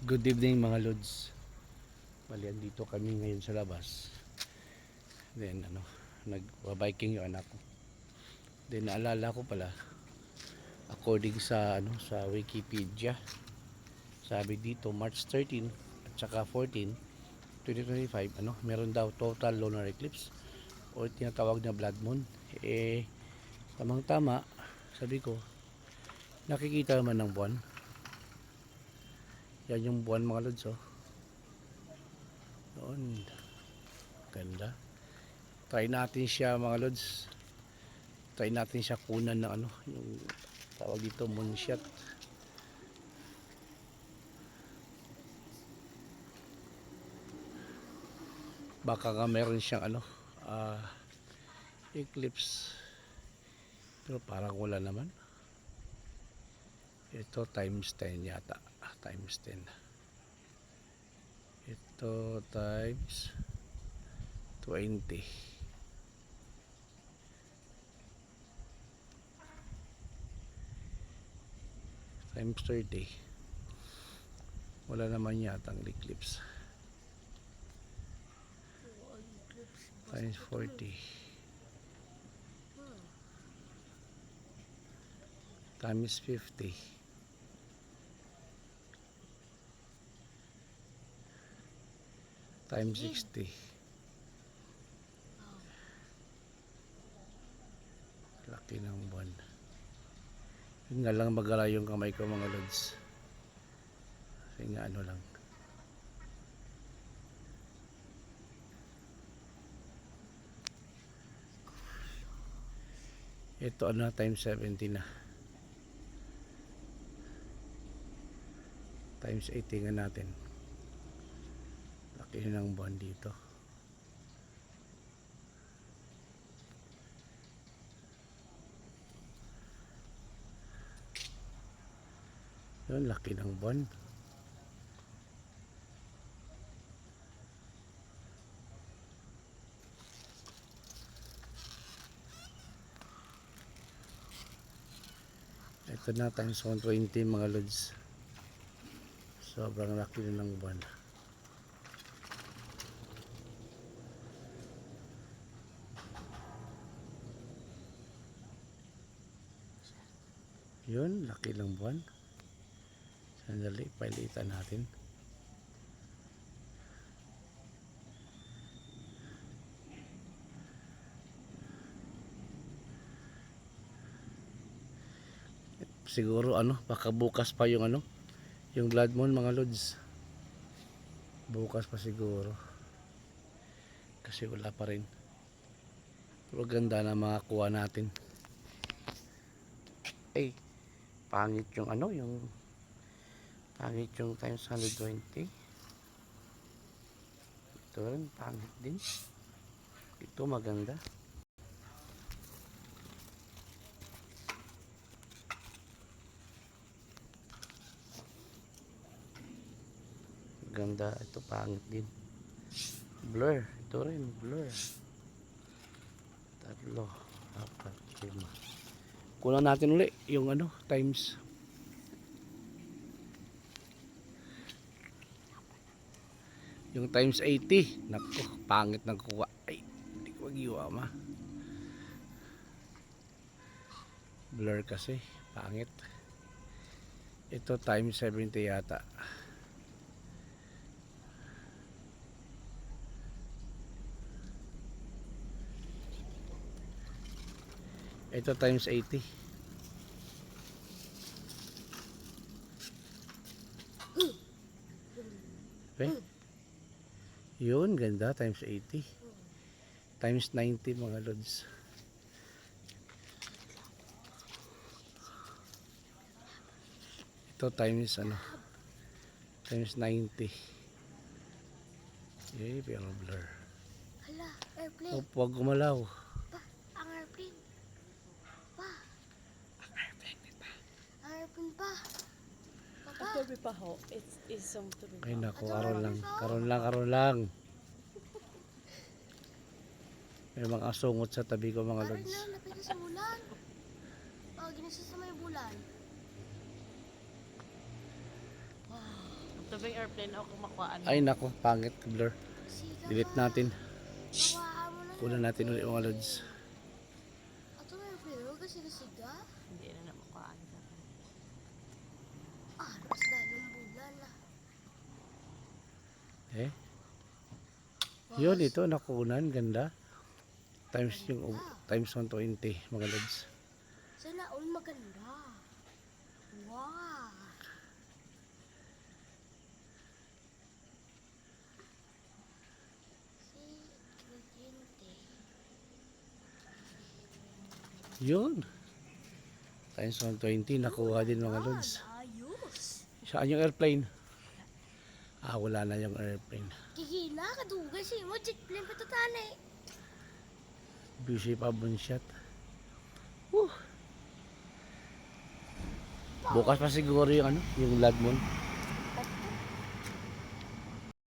Good evening mga lods. Bali, dito kami ngayon sa labas. Then nag-biking yung anak ko. Then naalala ko pala, according sa sa Wikipedia, sabi dito March 13 at saka 14, 2025, meron daw total lunar eclipse o tinatawag na blood moon. Tamang-tama, sabi ko, nakikita naman ng buwan. Yan yung buwan mga lods, oh. Doon. Ganda. Try natin siya mga lods. Try natin siya kunan ng yung tawag dito moonshot. Baka nga meron siyang eclipse. Pero parang wala naman. Ito times 10 yata. Times 10. Ito times 20. Times 30. Wala naman yata ang eclipse. Times 40. Times 50. Times 60. Laki ng buwan. Yun nga lang magala yung kamay ko mga lods. Kasi nga lang. Ito times 70 na. Times 80 nga natin. Laki ng buwan dito. Yun, laki ng buwan. Ito na times 120 mga lods. Sobrang laki na ng buwan. Yun, laki ng buwan. Sandali, pailitan natin. Siguro baka bukas pa yung yung blood moon mga lods. Bukas pa siguro. Kasi wala pa rin. Pero ganda na makakuha natin. Ay, pangit yung pangit yung times 120. Ito rin, pangit din. Ito maganda. Ganda, ito pangit din. Blur, ito rin, blur. 3, 4, 5. Kunan natin ulit yung times. Yung times 80. Nako, pangit ng kuha. Ay, hindi ko magiwa blur kasi, pangit. Ito times 70 yata. Ito times 80. Okay. Yun, ganda, times 80. Times 90 mga lods. Ito times times 90. Eh, pero blur. Hala, airplane. Huwag gumalaw. Pa, ang airplane. Pa. Ang airplane pa. Ang airplane pa. Papa. Tabi pa ho. It's some tabi Ay pa. naku, karon lang. May mga asungot sa tabi ko mga Aray lods. na, napili sa bulan. Ginisa sa may bulan. Tabi Sabing airplane ako makuhaan. Ay nako, pangit, blur. Siga Delete ka. natin. Mawaan mo na. Kunan natin ulit mga lods. Ato na airplane. Huwag ka siga-siga. Hindi na makuhaan ka. Ah, nasda ng bulan na. Eh, yun ito, nakunan, ganda. Times 120 mga lods. Sana all maganda. Wow. Si Clemente. Yun. Times 120, nakuha din mga lods. Ayos. Saan yung airplane? Ah, wala na yung airplane. Kikina, kadugay si mo. Jet plane pa tatali. Busy pa bun shot. Woo. Bukas pa siguro yung ano, yung lag moon.